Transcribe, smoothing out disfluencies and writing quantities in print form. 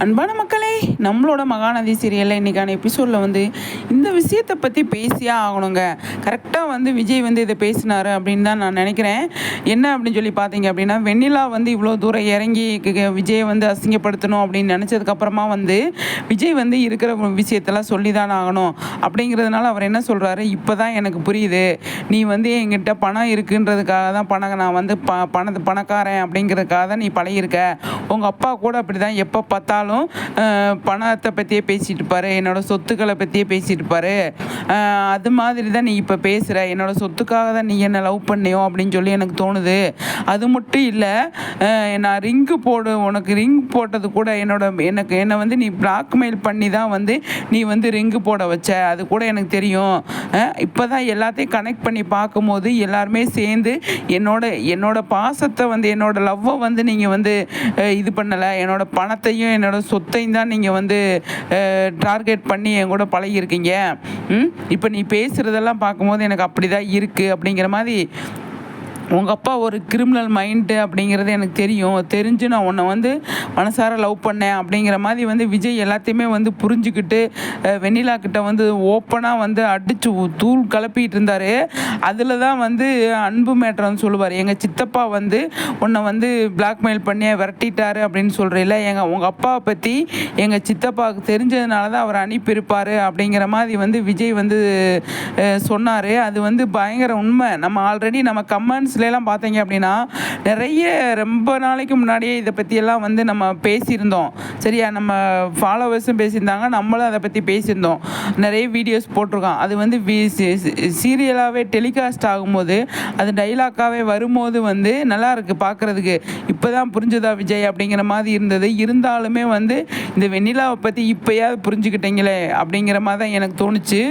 அன்பான மக்களே, நம்மளோட மகாநதி சீரியலில் இன்றைக்கான எபிசோடில் இந்த விஷயத்தை பற்றி பேசியே ஆகணுங்க. கரெக்டாக விஜய் இதை பேசினார் அப்படின்னு தான் நான் நினைக்கிறேன். என்ன அப்படின்னு சொல்லி பார்த்தீங்க அப்படின்னா, வெண்ணிலா இவ்வளோ தூரம் இறங்கி விஜயை அசிங்கப்படுத்தணும் அப்படின்னு நினச்சதுக்கப்புறமா விஜய் இருக்கிற விஷயத்தெல்லாம் சொல்லி தான் ஆகணும் அப்படிங்கிறதுனால அவர் என்ன சொல்கிறாரு, இப்போ தான் எனக்கு புரியுது, நீ என்கிட்ட பணம் இருக்குன்றதுக்காக தான் நான் பணக்காரன் அப்படிங்கிறதுக்காக தான் நீ பழகிருக்க. உங்கள் அப்பா கூட அப்படி தான் எப்போ பார்த்தாலும் பணத்தை பற்றியே பேசிட்டு இருப்பாரு, என்னோட சொத்துக்களை பற்றியே பேசிட்டு இருப்பாரு. அது மாதிரி தான் நீ இப்போ பேசுகிற, என்னோட சொத்துக்காக தான் நீ என்ன லவ் பண்ணியோ அப்படின்னு சொல்லி எனக்கு தோணுது. அது மட்டும் இல்லை, நான் உனக்கு ரிங் போட்டது கூட என்னை நீ பிளாக்மெயில் பண்ணி தான் நீ ரிங்கு போட வச்ச, அது கூட எனக்கு தெரியும். இப்போ தான் எல்லாத்தையும் கனெக்ட் பண்ணி பார்க்கும்போது எல்லாருமே சேர்ந்து என்னோட பாசத்தை என்னோட லவ்வை நீங்கள் இது பண்ணலை, என்னோட பணத்தையும் என்னோட சொத்தையும் தான் நீங்கள் டார்கெட் பண்ணி என் கூட பழகியிருக்கீங்க. இப்போ நீ பேசுகிறதெல்லாம் பார்க்கும்போது எனக்கு அப்படி தான் இருக்குது அப்படிங்கிற மாதிரி. உங்கள் அப்பா ஒரு கிரிமினல் மைண்டு அப்படிங்கிறது எனக்கு தெரிஞ்சு நான் உன்னை மனசார லவ் பண்ணேன் அப்படிங்கிற மாதிரி விஜய் எல்லாத்தையுமே புரிஞ்சுக்கிட்டு வெண்ணிலா கிட்ட ஓப்பனாக அடித்து தூள் கலப்பிட்டு இருந்தார். அதில் தான் அன்பு மேட்டர்னு சொல்லுவார், எங்கள் சித்தப்பா உன்னை பிளாக்மெயில் பண்ணி விரட்டிட்டாரு அப்படின்னு சொல்கிறீல்ல, உங்கள் அப்பாவை பற்றி எங்கள் சித்தப்பாவுக்கு தெரிஞ்சதுனால தான் அவர் அனுப்பியிருப்பார் அப்படிங்கிற மாதிரி விஜய் சொன்னார். அது பயங்கர உண்மை. நம்ம ஆல்ரெடி நம்ம கமெண்ட்ஸ்லாம் பார்த்தீங்க அப்படின்னா நிறைய ரொம்ப நாளைக்கு முன்னாடியே இதை பற்றியெல்லாம் நம்ம பேசியிருந்தோம். சரியா, நம்ம ஃபாலோவர்ஸும் பேசியிருந்தாங்க, நம்மளும் அதை பற்றி பேசியிருந்தோம், நிறைய வீடியோஸ் போட்டிருக்கோம். அது சீரியலாகவே டெலிகாஸ்ட் ஆகும்போது அது டைலாக்காகவே வரும்போது நல்லா இருக்குது பார்க்குறதுக்கு. இப்போ தான் புரிஞ்சுதா விஜய் அப்படிங்கிற மாதிரி இருந்தது. இருந்தாலுமே இந்த வெண்ணிலாவை பற்றி இப்போயாவது புரிஞ்சுக்கிட்டீங்களே அப்படிங்கிற மாதிரி தான் எனக்கு தோணுச்சு.